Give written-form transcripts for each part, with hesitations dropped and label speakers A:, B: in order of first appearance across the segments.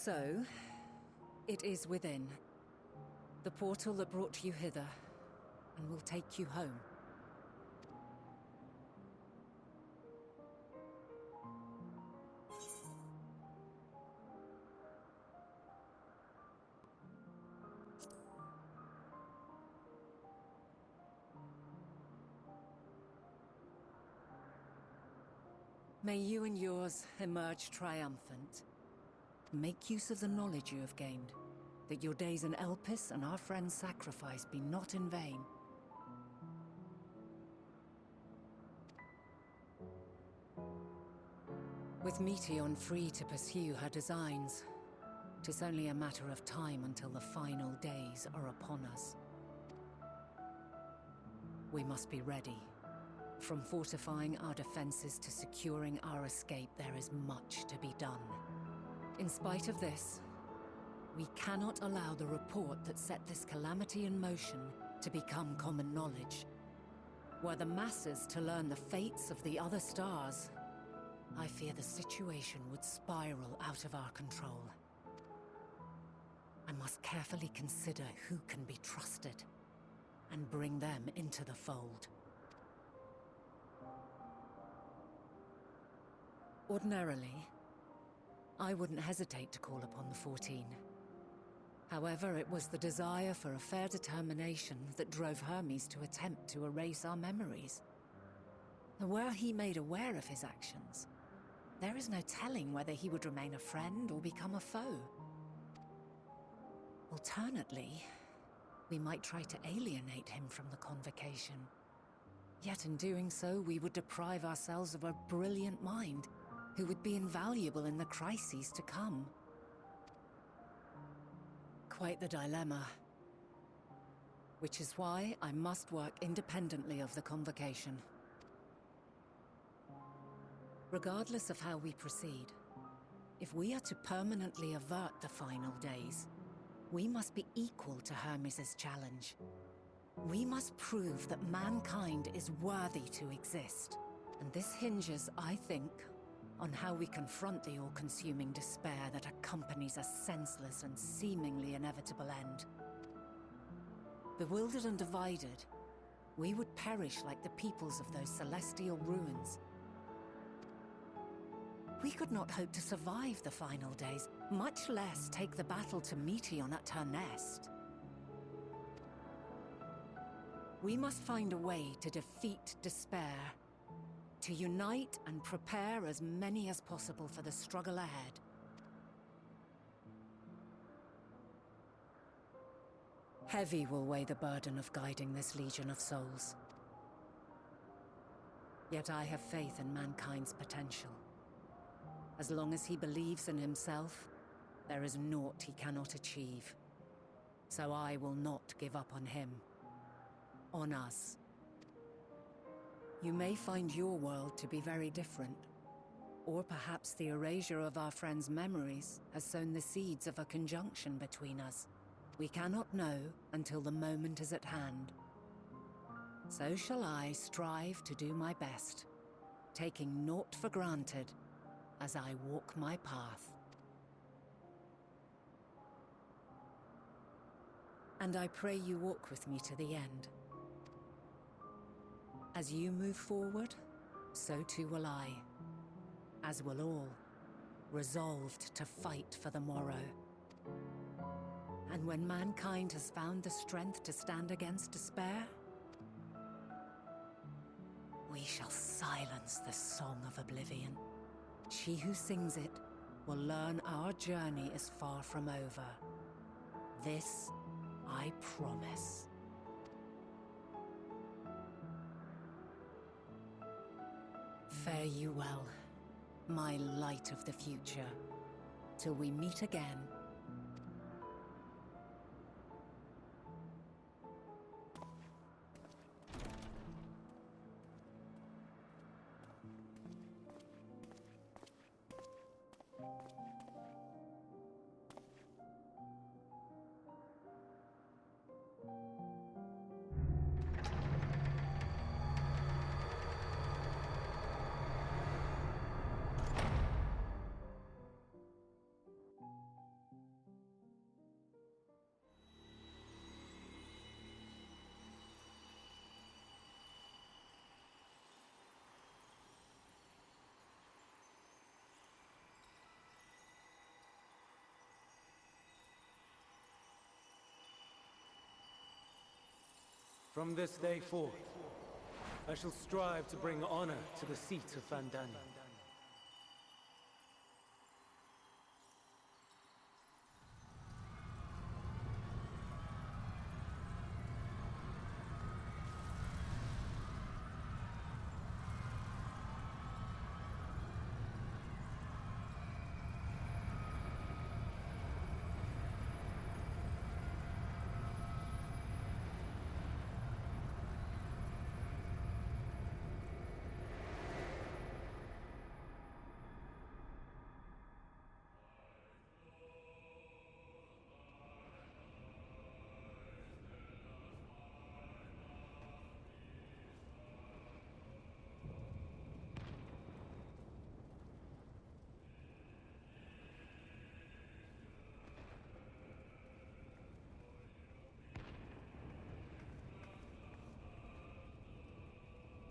A: So, it is within. The portal that brought you hither, and will take you home. May you and yours emerge triumphant. Make use of the knowledge you have gained, that your days in Elpis and our friend's sacrifice be not in vain. With Meteion free to pursue her designs, 'tis only a matter of time until the final days are upon us. We must be ready. From fortifying our defenses to securing our escape, there is much to be done. In spite of this, we cannot allow the report that set this calamity in motion to become common knowledge. Were the masses to learn the fates of the other stars, I fear the situation would spiral out of our control. I must carefully consider who can be trusted, and bring them into the fold. Ordinarily, I wouldn't hesitate to call upon the 14. However, it was the desire for a fair determination that drove Hermes to attempt to erase our memories. And were he made aware of his actions, there is no telling whether he would remain a friend or become a foe. Alternately, we might try to alienate him from the convocation. Yet in doing so, we would deprive ourselves of a brilliant mind who would be invaluable in the crises to come. Quite the dilemma. Which is why I must work independently of the convocation. Regardless of how we proceed, if we are to permanently avert the final days, we must be equal to Hermes' challenge. We must prove that mankind is worthy to exist. And this hinges, I think, on how we confront the all-consuming despair that accompanies a senseless and seemingly inevitable end. Bewildered and divided, we would perish like the peoples of those celestial ruins. We could not hope to survive the final days, much less take the battle to Meteion at her nest. We must find a way to defeat despair, to unite and prepare as many as possible for the struggle ahead. Heavy will weigh the burden of guiding this legion of souls. Yet I have faith in mankind's potential. As long as he believes in himself, there is naught he cannot achieve. So I will not give up on him. On us. You may find your world to be very different. Or perhaps the erasure of our friend's memories has sown the seeds of a conjunction between us. We cannot know until the moment is at hand. So shall I strive to do my best, taking naught for granted as I walk my path. And I pray you walk with me to the end. As you move forward, so too will I, as will all, resolved to fight for the morrow. And when mankind has found the strength to stand against despair, we shall silence the song of oblivion. She who sings it will learn our journey is far from over. This I promise. Fare you well, my light of the future, till we meet again.
B: From this day forth, I shall strive to bring honor to the seat of Fantasy.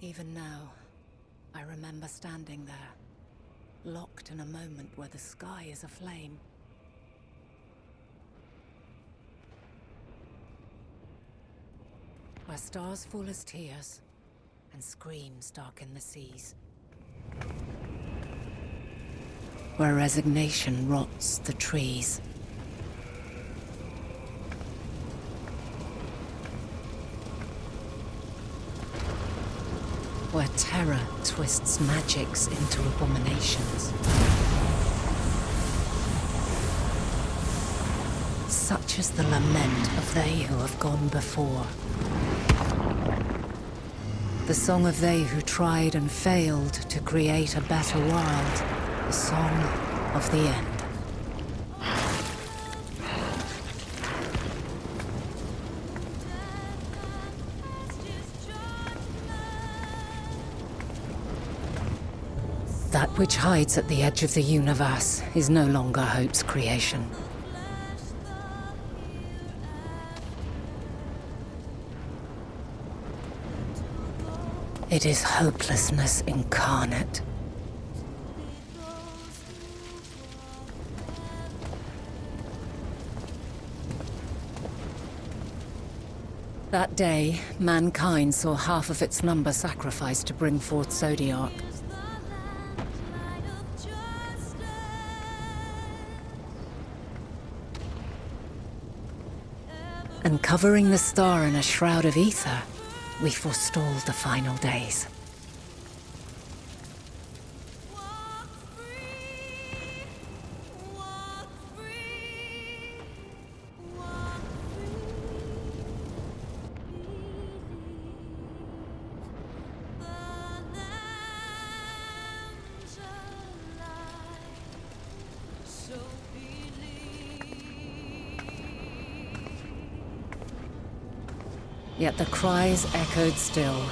A: Even now, I remember standing there, locked in a moment where the sky is aflame. Where stars fall as tears, and screams darken the seas. Where resignation rots the trees. Where terror twists magics into abominations. Such is the lament of they who have gone before. The song of they who tried and failed to create a better world. The song of the end. That which hides at the edge of the universe is no longer hope's creation. It is hopelessness incarnate. That day, mankind saw half of its number sacrificed to bring forth Zodiac. And covering the star in a shroud of ether, we forestalled the final days. Yet the cries echoed still.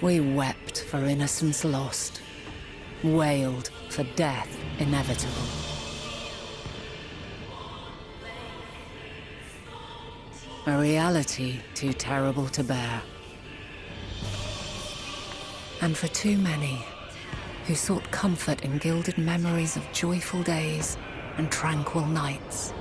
A: We wept for innocence lost, wailed for death inevitable. A reality too terrible to bear. And for too many who sought comfort in gilded memories of joyful days and tranquil nights.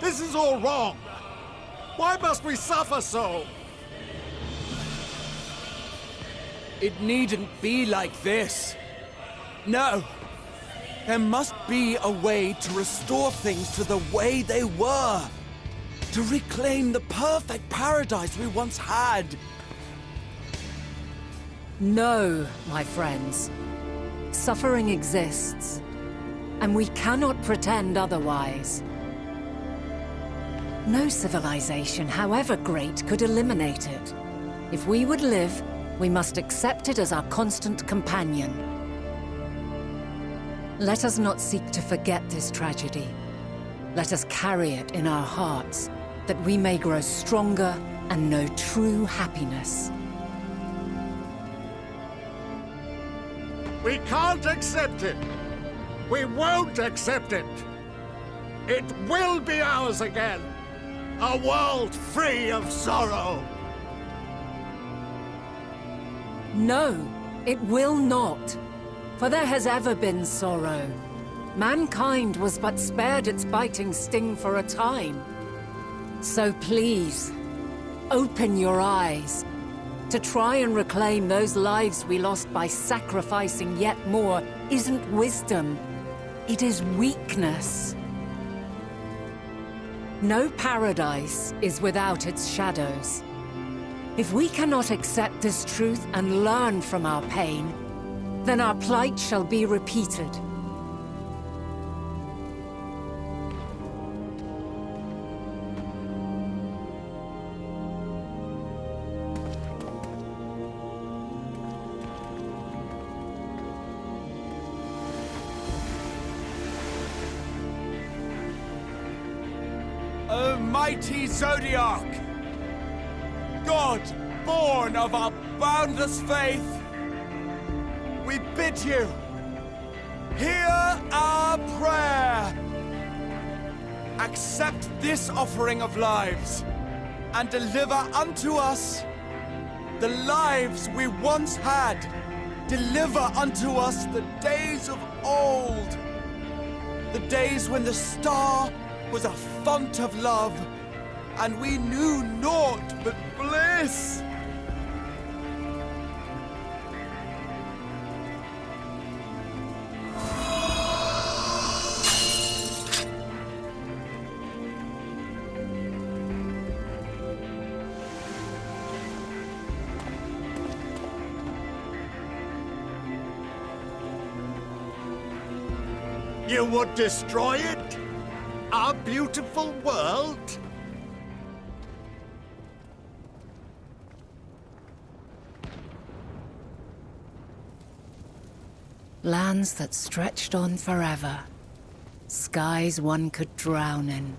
C: This is all wrong! Why must we suffer so?
D: It needn't be like this. No. There must be a way to restore things to the way they were. To reclaim the perfect paradise we once had.
A: No, my friends. Suffering exists, and we cannot pretend otherwise. No civilization, however great, could eliminate it. If we would live, we must accept it as our constant companion. Let us not seek to forget this tragedy. Let us carry it in our hearts, that we may grow stronger and know true happiness.
C: We can't accept it! We won't accept it! It will be ours again! A world free of sorrow!
A: No, it will not. For there has ever been sorrow. Mankind was but spared its biting sting for a time. So please, open your eyes. To try and reclaim those lives we lost by sacrificing yet more isn't wisdom. It is weakness. No paradise is without its shadows. If we cannot accept this truth and learn from our pain, then our plight shall be repeated.
D: O mighty Zodiac! God, born of our boundless faith, we bid you, hear our prayer. Accept this offering of lives, and deliver unto us the lives we once had. Deliver unto us the days of old, the days when the star was a font of love, and we knew naught but bliss.
C: You would destroy it? Our beautiful world?
A: Lands that stretched on forever. Skies one could drown in.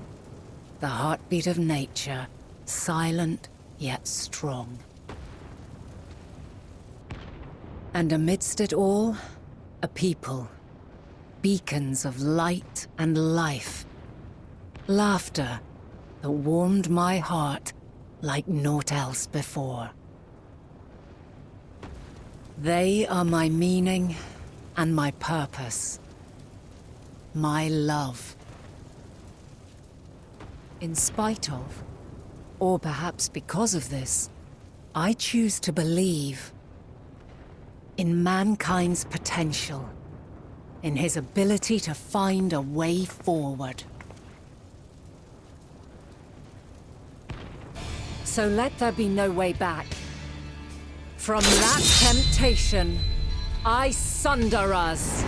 A: The heartbeat of nature, silent yet strong. And amidst it all, a people. Beacons of light and life. Laughter that warmed my heart like naught else before. They are my meaning and my purpose. My love. In spite of, or perhaps because of this, I choose to believe in mankind's potential, in his ability to find a way forward. So let there be no way back. From that temptation, I sunder us.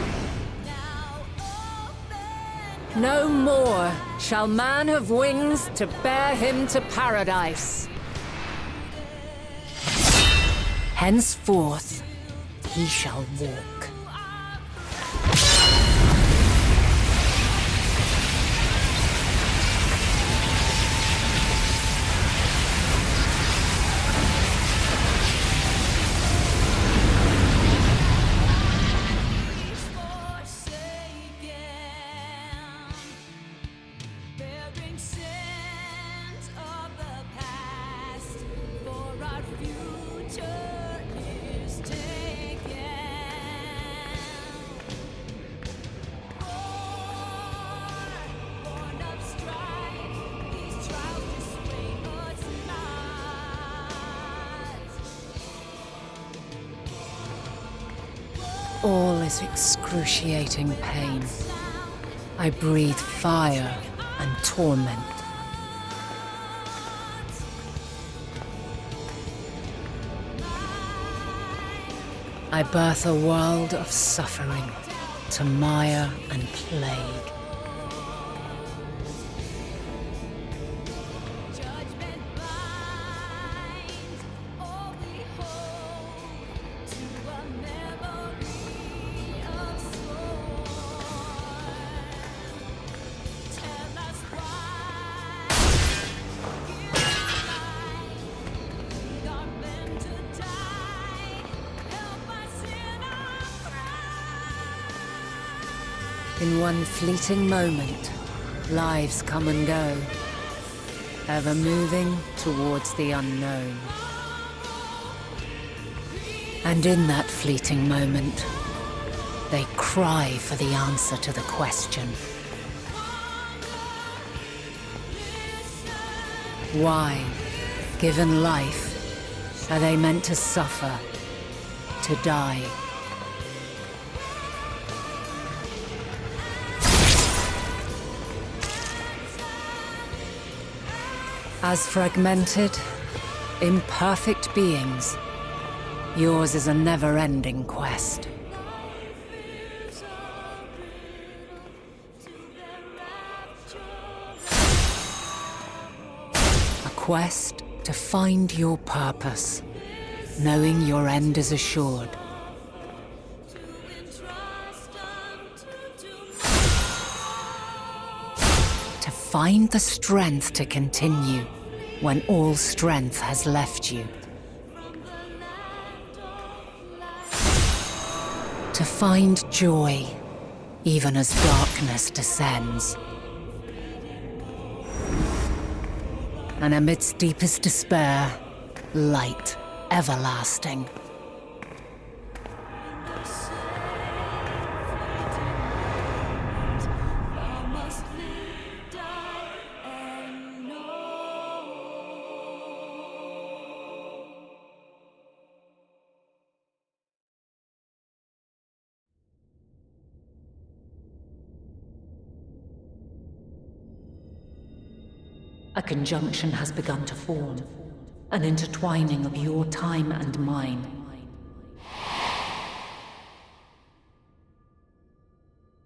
A: No more shall man have wings to bear him to paradise. Henceforth, he shall walk. All is excruciating pain. I breathe fire and torment. I birth a world of suffering to mire and plague. In one fleeting moment, lives come and go, ever moving towards the unknown. And in that fleeting moment, they cry for the answer to the question. Why, given life, are they meant to suffer, to die? As fragmented, imperfect beings, yours is a never-ending quest. A quest to find your purpose, knowing your end is assured. To find the strength to continue when all strength has left you. To find joy, even as darkness descends. And amidst deepest despair, light everlasting. A conjunction has begun to form, an intertwining of your time and mine.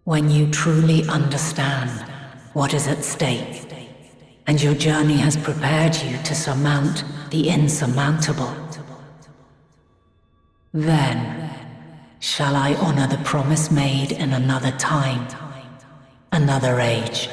A: When you truly understand what is at stake, and your journey has prepared you to surmount the insurmountable, then shall I honor the promise made in another time, another age.